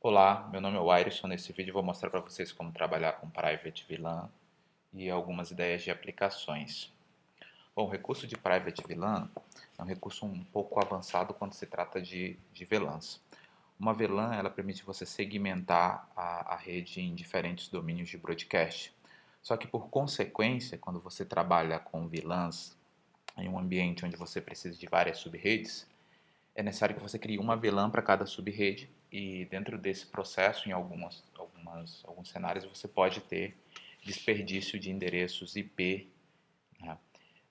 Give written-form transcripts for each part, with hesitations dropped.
Olá, meu nome é Wairson. Nesse vídeo eu vou mostrar para vocês como trabalhar com Private VLAN e algumas ideias de aplicações. Bom, o recurso de Private VLAN é um recurso um pouco avançado quando se trata de VLANs. Uma VLAN ela permite você segmentar a rede em diferentes domínios de broadcast. Só que por consequência, quando você trabalha com VLANs em um ambiente onde você precisa de várias subredes, é necessário que você crie uma VLAN para cada subrede e dentro desse processo, em alguns cenários, você pode ter desperdício de endereços IP, né?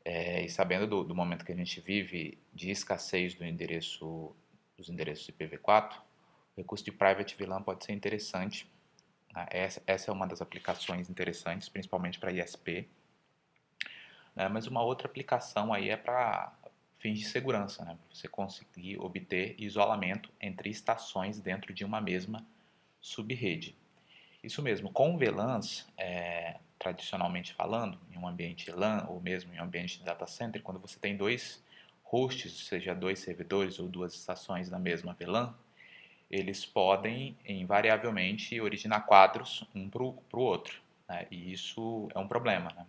E sabendo do momento que a gente vive de escassez dos endereços IPv4, o recurso de Private VLAN pode ser interessante, né? Essa é uma das aplicações interessantes, principalmente para ISP, né? Mas uma outra aplicação aí é para fins de segurança, né? Você conseguir obter isolamento entre estações dentro de uma mesma subrede. Isso mesmo, com VLANs, tradicionalmente falando, em um ambiente LAN ou mesmo em um ambiente de data center, quando você tem dois hosts, seja dois servidores ou duas estações na mesma VLAN, eles podem invariavelmente originar quadros um para o outro, né? E isso é um problema, né?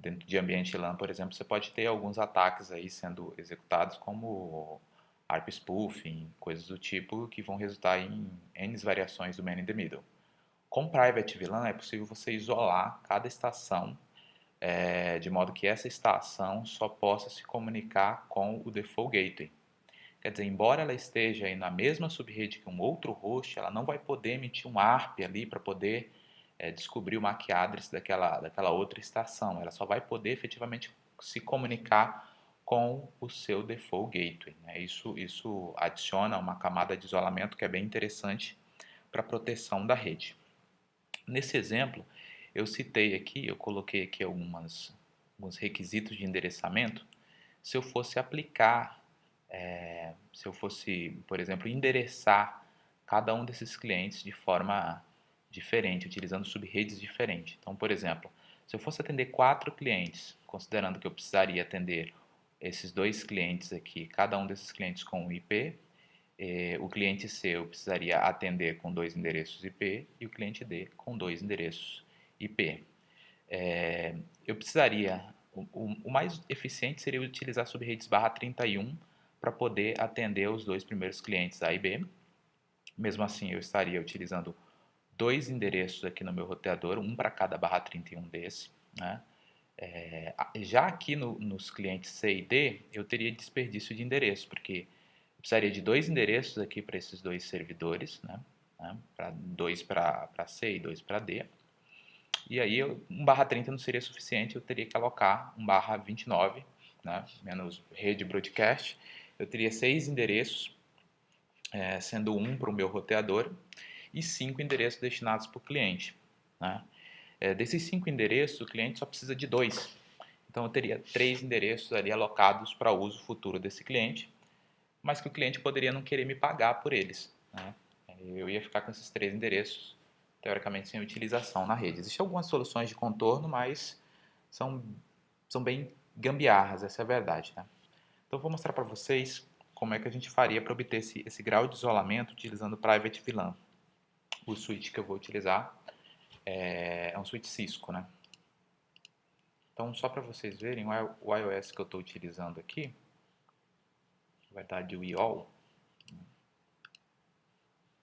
Dentro de ambiente LAN, por exemplo, você pode ter alguns ataques aí sendo executados como ARP spoofing, coisas do tipo que vão resultar em N variações do man in the middle. Com Private VLAN é possível você isolar cada estação de modo que essa estação só possa se comunicar com o default gateway. Quer dizer, embora ela esteja aí na mesma subrede que um outro host, ela não vai poder emitir um ARP ali para poder descobrir o MAC address daquela outra estação. Ela só vai poder efetivamente se comunicar com o seu default gateway, né? Isso adiciona uma camada de isolamento que é bem interessante para a proteção da rede. Nesse exemplo, eu citei aqui, eu coloquei aqui alguns requisitos de endereçamento. Se eu fosse aplicar, se eu fosse, por exemplo, endereçar cada um desses clientes de forma diferente, utilizando subredes diferentes. Então, por exemplo, se eu fosse atender 4 clientes, considerando que eu precisaria atender esses 2 clientes aqui, cada um desses clientes com um IP, o cliente C eu precisaria atender com 2 endereços IP e o cliente D com 2 endereços IP. Eu precisaria, o mais eficiente seria utilizar subredes barra 31 para poder atender os 2 primeiros clientes A e B. Mesmo assim, eu estaria utilizando 2 endereços aqui no meu roteador, um para cada barra 31 desse, né? Já aqui nos clientes C e D, eu teria desperdício de endereço, porque eu precisaria de 2 endereços aqui para esses 2 servidores, né? Dois para C e 2 para D. E aí, um barra 30 não seria suficiente, eu teria que alocar um barra 29, né? Menos rede broadcast. Eu teria 6 endereços, sendo um para o meu roteador e 5 endereços destinados para o cliente, né? Desses 5 endereços, o cliente só precisa de 2. Então, eu teria 3 endereços ali alocados para uso futuro desse cliente, mas que o cliente poderia não querer me pagar por eles, né? Eu ia ficar com esses 3 endereços, teoricamente, sem utilização na rede. Existem algumas soluções de contorno, mas são, são bem gambiarras, essa é a verdade, né? Então, eu vou mostrar para vocês como é que a gente faria para obter esse grau de isolamento utilizando Private VLAN. O switch que eu vou utilizar é um switch Cisco, né? Então, só para vocês verem, o iOS que eu estou utilizando aqui, na verdade o IOL,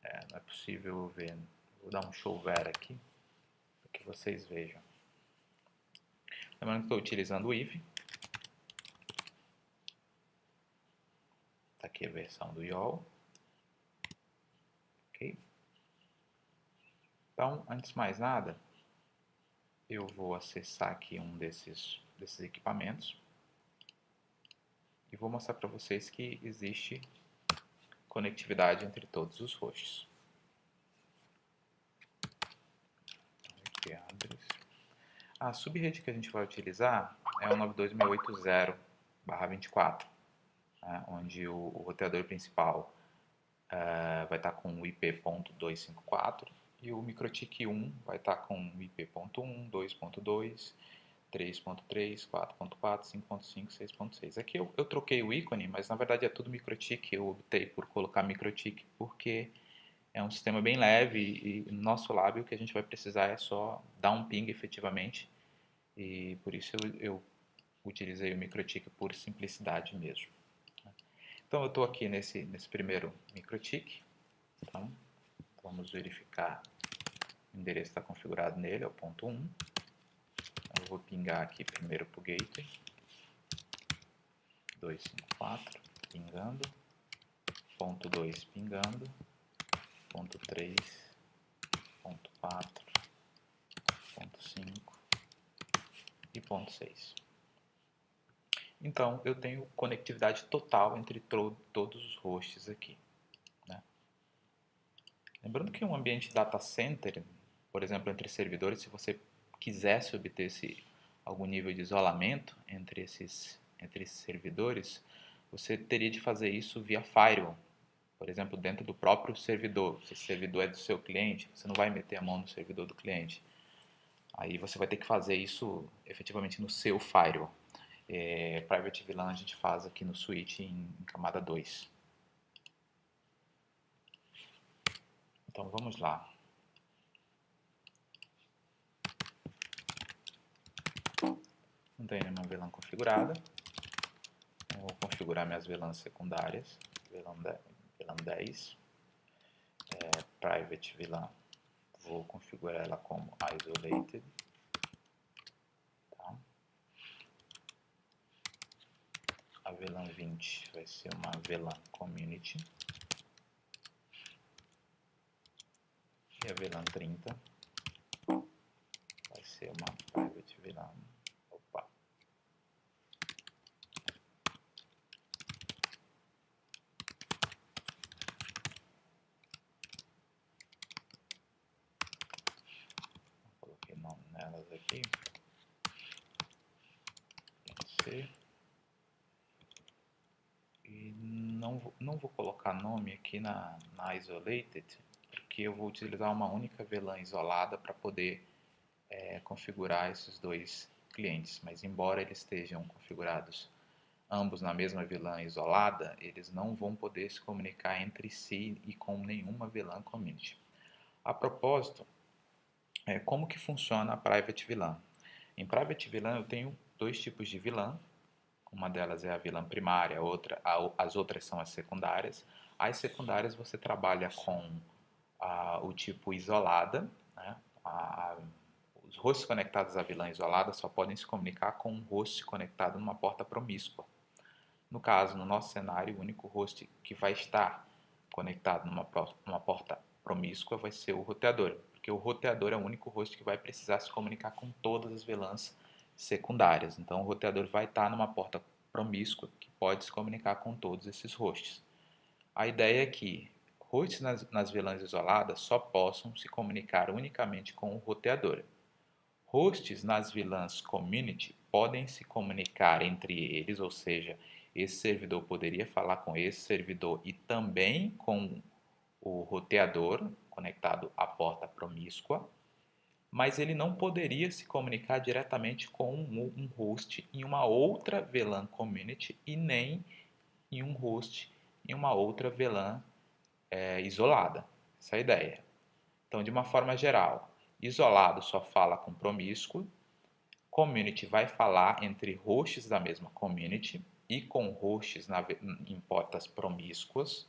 não é possível ver. Vou dar um show ver aqui para que vocês vejam. Lembrando que estou utilizando o IVE. Está aqui a versão do IOL. Ok? Então, antes de mais nada, eu vou acessar aqui um desses equipamentos e vou mostrar para vocês que existe conectividade entre todos os hosts. A subrede que a gente vai utilizar é o 92680/24, né, onde o roteador principal vai estar com o IP.254 e o MikroTik 1 vai estar com o IP.1, 2.2, 3.3, 4.4, 5.5, 6.6. Aqui eu troquei o ícone, mas na verdade é tudo MikroTik. Eu optei por colocar MikroTik porque é um sistema bem leve e no nosso lab o que a gente vai precisar é só dar um ping efetivamente e por isso eu utilizei o MikroTik por simplicidade mesmo. Então eu estou aqui nesse primeiro MikroTik, então vamos verificar o endereço está configurado nele, é o ponto 1. Eu vou pingar aqui primeiro para o gateway, 254, pingando, ponto 2 pingando, ponto 3, ponto 4, ponto 5 e ponto 6. Então eu tenho conectividade total entre todos os hosts aqui, né? Lembrando que um ambiente data center, por exemplo, entre servidores, se você quisesse obter algum nível de isolamento entre esses servidores, você teria de fazer isso via firewall. Por exemplo, dentro do próprio servidor. Se esse servidor é do seu cliente, você não vai meter a mão no servidor do cliente. Aí você vai ter que fazer isso efetivamente no seu firewall. Private VLAN a gente faz aqui no switch em camada 2. Então vamos lá. Não tenho nenhuma VLAN configurada. Eu vou configurar minhas VLANs secundárias. VLAN 10. Private VLAN. Vou configurar ela como isolated. Tá? A VLAN 20 vai ser uma VLAN community. E a VLAN 30 vai ser uma private VLAN. Opa! Coloquei nome nelas aqui. C. E não vou colocar nome aqui na isolated, porque eu vou utilizar uma única VLAN isolada para poder configurar esses dois clientes. Mas embora eles estejam configurados ambos na mesma VLAN isolada, eles não vão poder se comunicar entre si e com nenhuma VLAN community. A propósito, como que funciona a Private VLAN? Em Private VLAN eu tenho dois tipos de VLAN. Uma delas é a VLAN primária, as outras são as secundárias. As secundárias você trabalha com o tipo isolada, né? Os hosts conectados à VLAN isolada só podem se comunicar com um host conectado numa porta promíscua. No caso, no nosso cenário, o único host que vai estar conectado numa porta promíscua vai ser o roteador, porque o roteador é o único host que vai precisar se comunicar com todas as VLANs secundárias. Então, o roteador vai estar numa porta promíscua que pode se comunicar com todos esses hosts. A ideia é que hosts nas VLANs isoladas só possam se comunicar unicamente com o roteador. Hosts nas VLANs community podem se comunicar entre eles, ou seja, esse servidor poderia falar com esse servidor e também com o roteador conectado à porta promíscua, mas ele não poderia se comunicar diretamente com um host em uma outra VLAN community e nem em um host em uma outra VLAN isolada. Essa é a ideia. Então, de uma forma geral, isolado só fala com promíscuo, community vai falar entre hosts da mesma community e com hosts em portas promíscuas,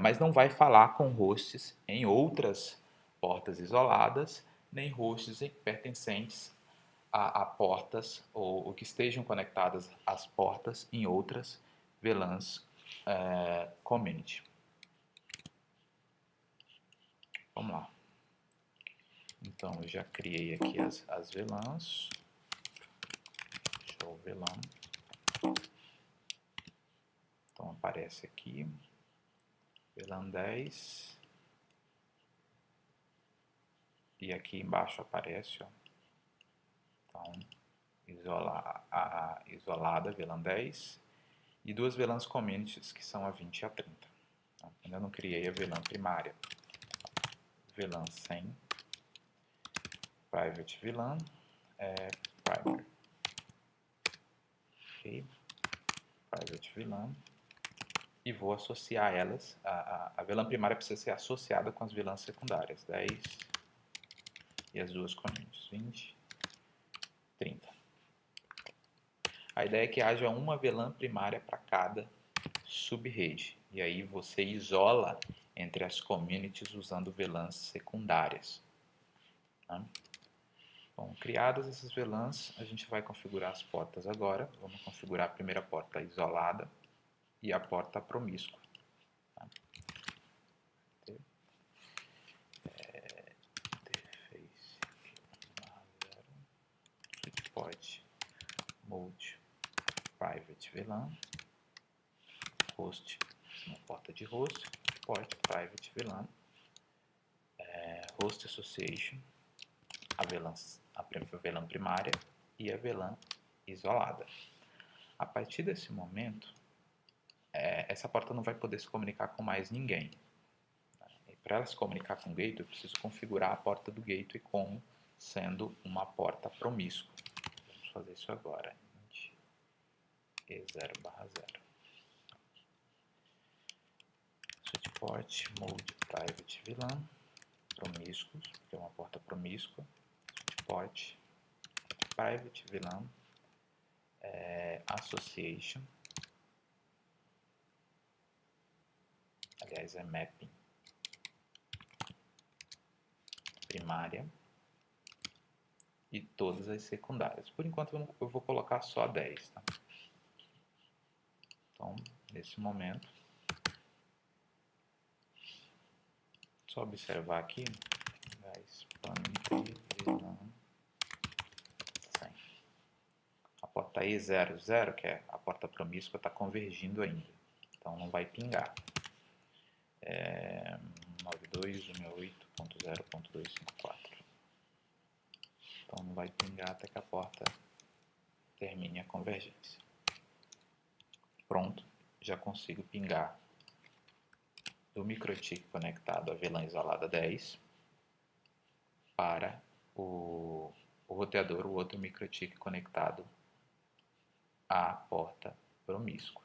mas não vai falar com hosts em outras portas isoladas, nem hosts pertencentes a portas ou que estejam conectadas às portas em outras VLANs community. Vamos lá. Então, eu já criei aqui as VLANs. Show VLAN. Então, aparece aqui. VLAN 10. E aqui embaixo aparece, ó. Então, isolada, VLAN 10. E duas VLANs communities, que são a 20 e a 30. Então, ainda não criei a VLAN primária. VLAN 100. Private VLAN. Primary. Ok. Private VLAN. e vou associar elas. A VLAN primária precisa ser associada com as VLANs secundárias. 10 e as duas communities. 20, 30. A ideia é que haja uma VLAN primária para cada subrede. E aí você isola entre as communities usando VLANs secundárias. Tá? Bom, criadas essas VLANs, a gente vai configurar as portas agora. Vamos configurar a primeira porta isolada e a porta promíscua. Tá? Interface switchport mode private VLAN host, uma porta de host, port private VLAN, host association, a VLAN primária e a VLAN isolada. A partir desse momento, essa porta não vai poder se comunicar com mais ninguém. Para ela se comunicar com o gateway, eu preciso configurar a porta do gateway como sendo uma porta promíscua. Vamos fazer isso agora. E0/0. Switchport mode private VLAN promíscuos, que é uma porta promíscua. Switchport private VLAN association, aliás é mapping primária e todas as secundárias. Por enquanto eu vou colocar só 10, tá? Então, nesse momento, só observar aqui, a porta E00, que é a porta promíscua, está convergindo ainda, então não vai pingar. 92.168.0.254. Então não vai pingar até que a porta termine a convergência. Pronto, já consigo pingar do microtik conectado à VLAN isolada 10 para o roteador, o outro microtik conectado à porta promíscua.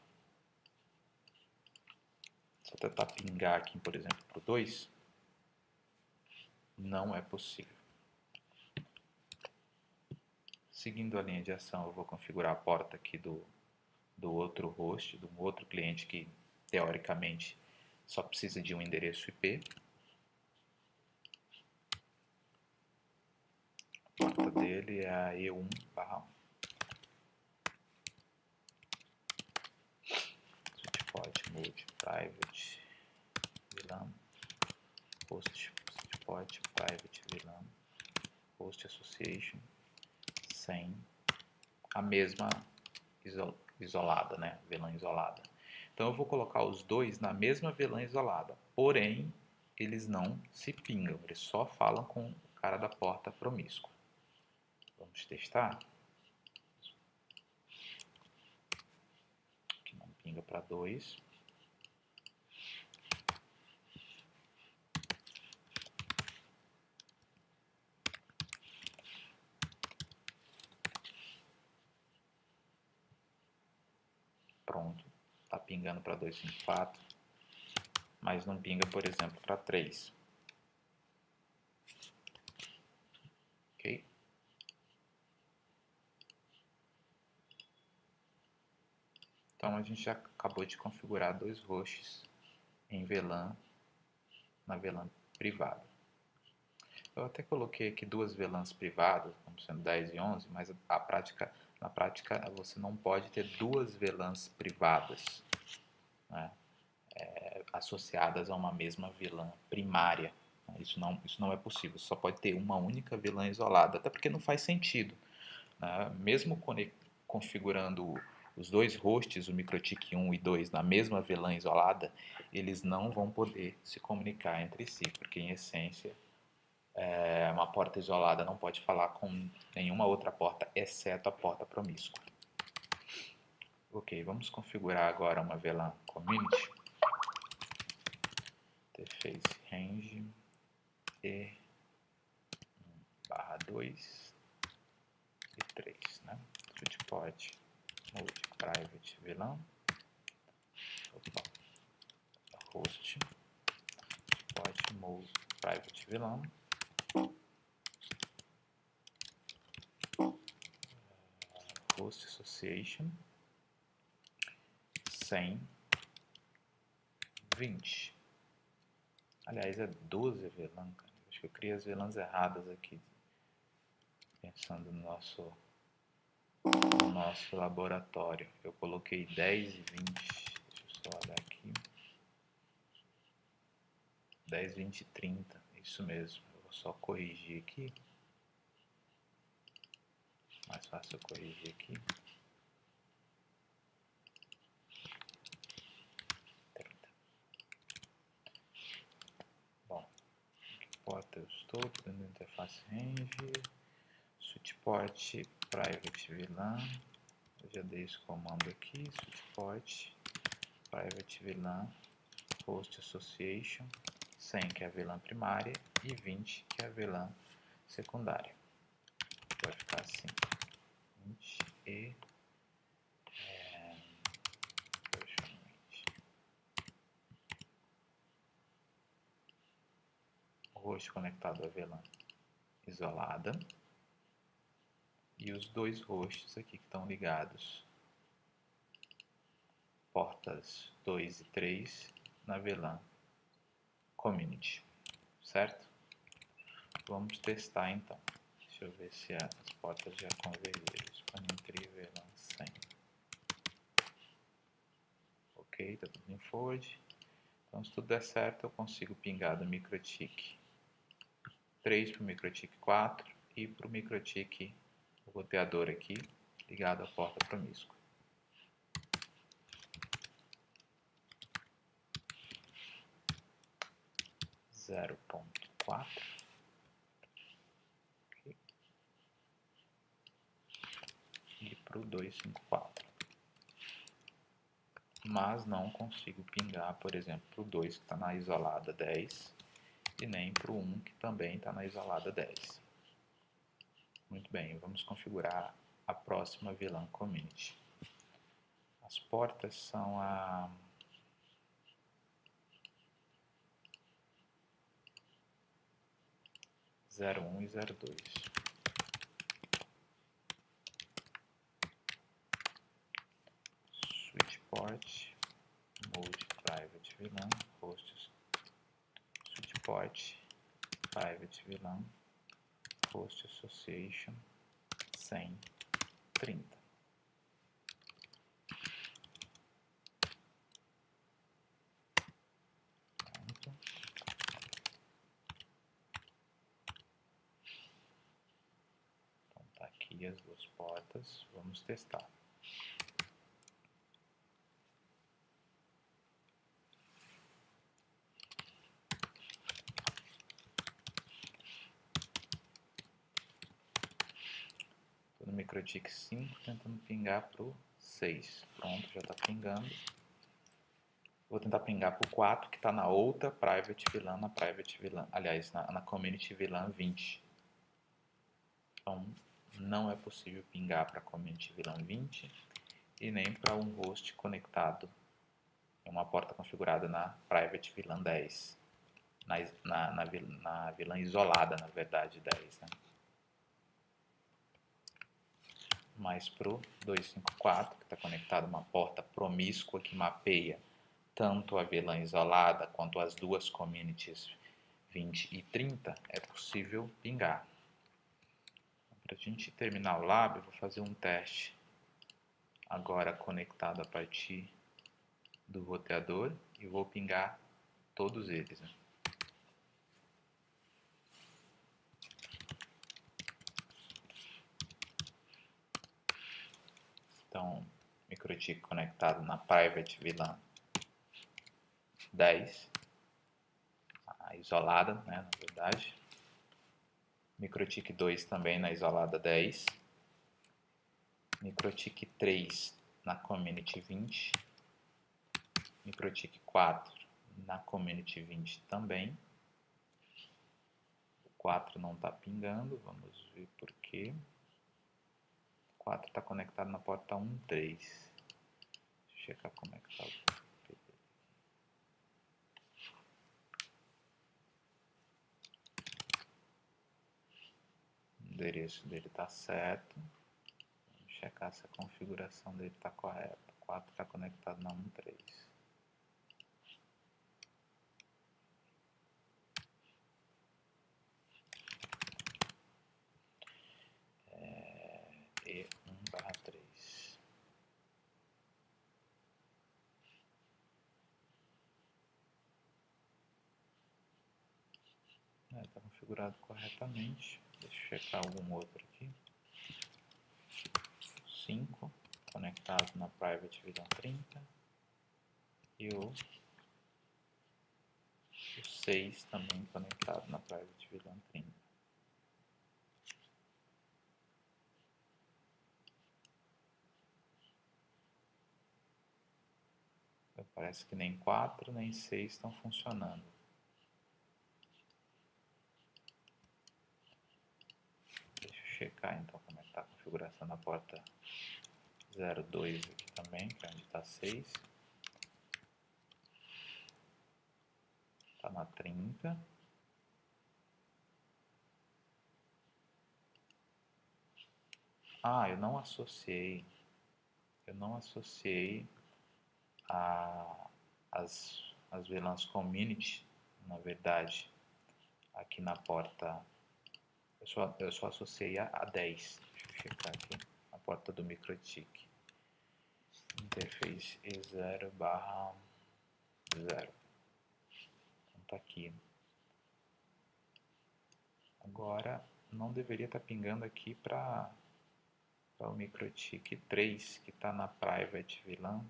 Se eu tentar pingar aqui, por exemplo, para o 2, não é possível. Seguindo a linha de ação, eu vou configurar a porta aqui do outro host, do outro cliente que, teoricamente, só precisa de um endereço IP. A porta dele é a E1/1. Switchport mode private VLAN host switchport private VLAN host association sem a mesma isolada, né? VLAN isolada. Então eu vou colocar os dois na mesma VLAN isolada, porém eles não se pingam, eles só falam com o cara da porta promíscua. Vamos testar. Aqui não pinga para 2. Pronto, está pingando para 254, mas não pinga, por exemplo, para 3. Ok? Então a gente já acabou de configurar dois hosts em VLAN, na VLAN privada. Eu até coloquei aqui duas VLANs privadas, como sendo 10 e 11, mas na prática você não pode ter duas VLANs privadas, né, associadas a uma mesma VLAN primária. Isso não é possível, só pode ter uma única VLAN isolada, até porque não faz sentido. Né? Mesmo configurando os dois hosts, o MikroTik 1 e 2, na mesma VLAN isolada, eles não vão poder se comunicar entre si, porque em essência uma porta isolada não pode falar com nenhuma outra porta, exceto a porta promíscua. Ok, vamos configurar agora uma VLAN community. Interface range E/2 e 3, né? Switchport mode private VLAN. Opa, host port move private VLAN host association 100 20. Aliás, é 12 VLAN, cara. Acho que eu criei as VLANs erradas aqui, pensando no nosso laboratório. Eu coloquei 10 e 20. Deixa eu só olhar aqui. 10, 20 e 30. Isso mesmo. Eu vou só corrigir aqui. Mais fácil eu corrigir aqui. 30. Bom, que porta eu estou? Estou dentro da interface range. Switchport private VLAN. Eu já dei esse comando aqui. Switchport private VLAN host association 100, que é a VLAN primária, e 20, que é a VLAN secundária. Vai ficar assim: 20 e o host conectado à VLAN isolada e os dois hosts aqui que estão ligados, portas 2 e 3, na VLAN community, certo? Vamos testar então. Deixa eu ver se as portas já convergeram. Spanning VLAN 100. Ok, está tudo em forward. Então, se tudo der certo, eu consigo pingar do MikroTik 3 para o MikroTik 4 e para o MikroTik, o roteador aqui, ligado à porta promíscua. Zero ponto 4. Okay. E para o 254. Mas não consigo pingar, por exemplo, para o 2 que está na isolada 10 e nem para o 1 que também está na isolada 10. Muito bem, vamos configurar a próxima VLAN Community. As portas são a 01 e 02. Switchport mode private VLAN hosts switchport private VLAN host association 130. Pronto. Então tá aqui as duas portas, vamos testar. Estou no MikroTik 5 tentando pingar para o 6. Pronto, já está pingando. Vou tentar pingar para o 4, que está na outra private VLAN, na private VLAN, aliás, na community VLAN 20. Então, não é possível pingar para a community VLAN 20 e nem para um host conectado em uma porta configurada na private VLAN 10. Na VLAN isolada, na verdade, 10. Né? Mas para o 254, que está conectado a uma porta promíscua que mapeia tanto a VLAN isolada quanto as duas communities 20 e 30, é possível pingar. Para a gente terminar o lab, eu vou fazer um teste agora conectado a partir do roteador e vou pingar todos eles. Né? Então, MikroTik conectado na private VLAN 10, a isolada, né, na verdade. MikroTik 2 também na isolada 10. MikroTik 3 na community 20. MikroTik 4 na community 20 também. O 4 não está pingando, vamos ver por quê. O 4 está conectado na porta 1.3. Deixa eu checar como é que está o endereço dele está certo. Vamos checar se a configuração dele está correta. O 4 está conectado na 1.3. E1/3. Está configurado corretamente. Deixa eu checar algum outro aqui. 5 conectado na Private VLAN 30 e o 6 também conectado na Private VLAN 30. Então, parece que nem 4 nem 6 estão funcionando. Deixa eu checar então como é que está a configuração da porta 02 aqui também, que é onde está 6. Está na 30. Eu não associei as VLANs Community, na verdade, aqui na porta. Eu só associei a 10. Deixa eu checar aqui a porta do MikroTik. Interface E0/0. Então tá aqui. Agora não deveria estar pingando aqui para o MikroTik 3, que está na Private VLAN,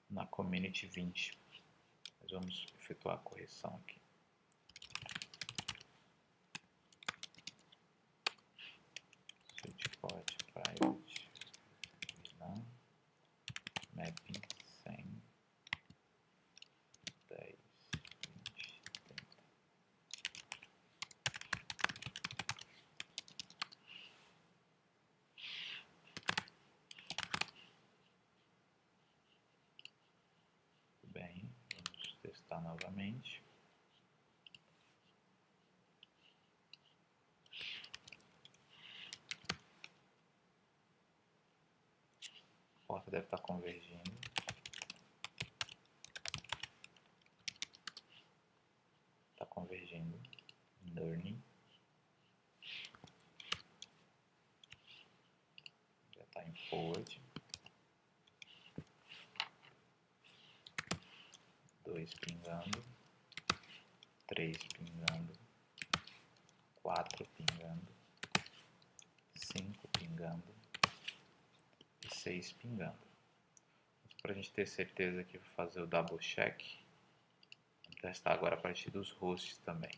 na Community 20. Mas vamos efetuar a correção aqui. Switchport Private VLAN Mapping 100 10 20 30. Bem, vamos testar novamente. A porta deve estar convergindo. Está convergindo. Learning. Já está em forward. 2 pingando. 3 pingando. 4 pingando. 5 pingando. E 6 pingando. Para a gente ter certeza que vou fazer o double check, vamos testar agora a partir dos hosts também.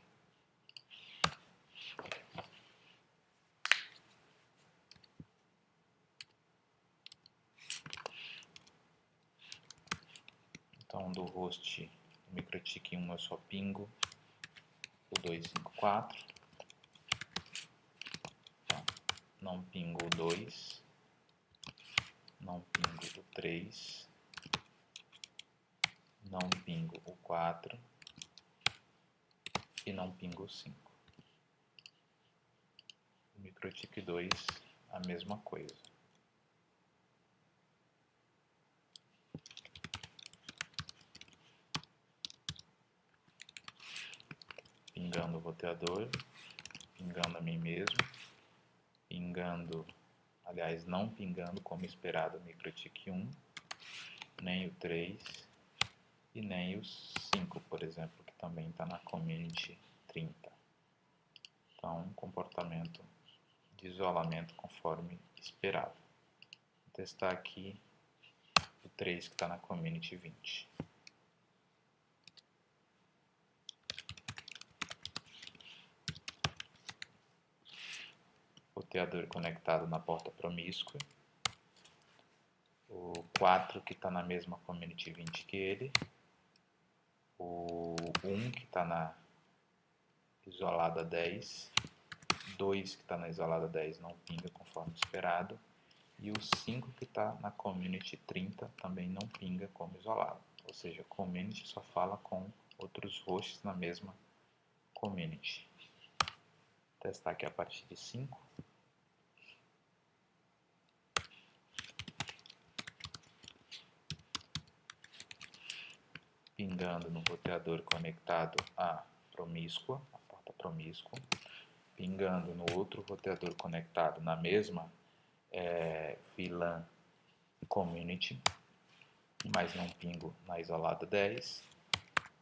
Então, do host do MikroTik 1 eu só pingo o 254. Então, não pingo o 2, não pingo o 3, não pingo o 4 e não pingo o 5. O MikroTik 2, a mesma coisa. Pingando o roteador, pingando a mim mesmo, pingando, aliás, não pingando como esperado o MikroTik 1, nem o 3 e nem o 5, por exemplo, que também está na Community 30. Então, comportamento de isolamento conforme esperado. Vou testar aqui o 3 que está na Community 20. Roteador conectado na porta promíscua. O 4 que está na mesma Community 20 que ele. O 1 que está na isolada 10. 2 que está na isolada 10 não pinga conforme esperado. E o 5 que está na Community 30 também não pinga como isolado. Ou seja, Community só fala com outros hosts na mesma Community. testar aqui a partir de 5. Pingando no roteador conectado à promíscua, a porta promíscua, pingando no outro roteador conectado na mesma VLAN community, mas não pingo na isolada 10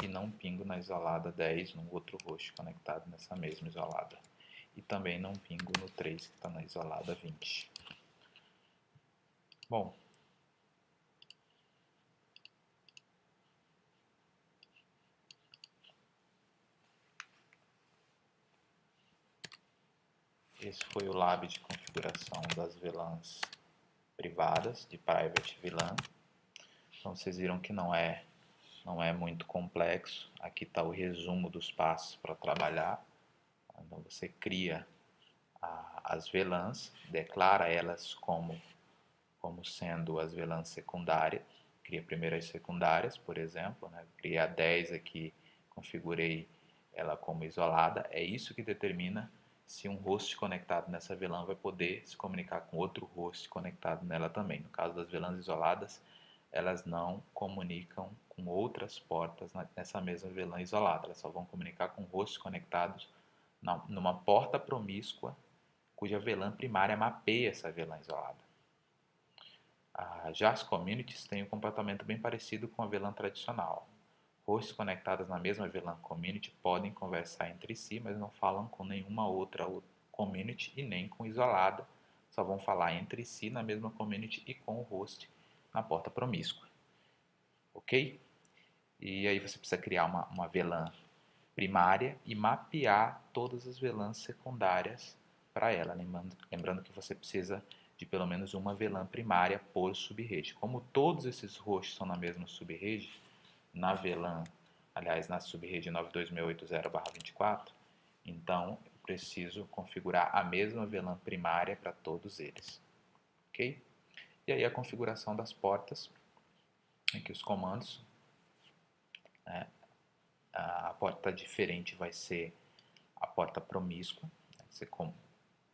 e não pingo na isolada 10 no outro host conectado nessa mesma isolada. E também não pingo no 3 que está na isolada 20. Bom, esse foi o lab de configuração das VLANs privadas de Private VLAN. Então vocês viram que não é muito complexo. Aqui está o resumo dos passos para trabalhar. Então você cria as VLANs, declara elas como sendo as VLANs secundárias. Cria primeiro as secundárias, por exemplo, né? Criei a 10 aqui, configurei ela como isolada. É isso que determina se um host conectado nessa VLAN vai poder se comunicar com outro host conectado nela também. No caso das VLANs isoladas, elas não comunicam com outras portas nessa mesma VLAN isolada. Elas só vão comunicar com hosts conectados numa porta promíscua cuja VLAN primária mapeia essa VLAN isolada. Já as communities têm um comportamento bem parecido com a VLAN tradicional. Hosts conectados na mesma VLAN community podem conversar entre si, mas não falam com nenhuma outra community e nem com isolada. Só vão falar entre si na mesma community e com o host na porta promíscua. Ok? E aí você precisa criar uma VLAN primária e mapear todas as VLANs secundárias para ela. Lembrando que você precisa de pelo menos uma VLAN primária por subrede. Como todos esses hosts são na mesma subrede, na VLAN, aliás, na subrede 92680/24, então eu preciso configurar a mesma VLAN primária para todos eles. Ok? E aí a configuração das portas, aqui os comandos, né? A porta diferente vai ser a porta promíscua, você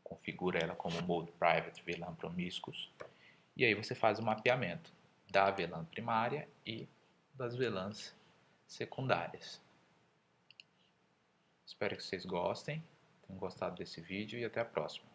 configura ela como Mode Private VLAN Promiscuous, e aí você faz o mapeamento da VLAN primária e das VLANs secundárias. Espero que vocês gostem, tenham gostado desse vídeo e até a próxima.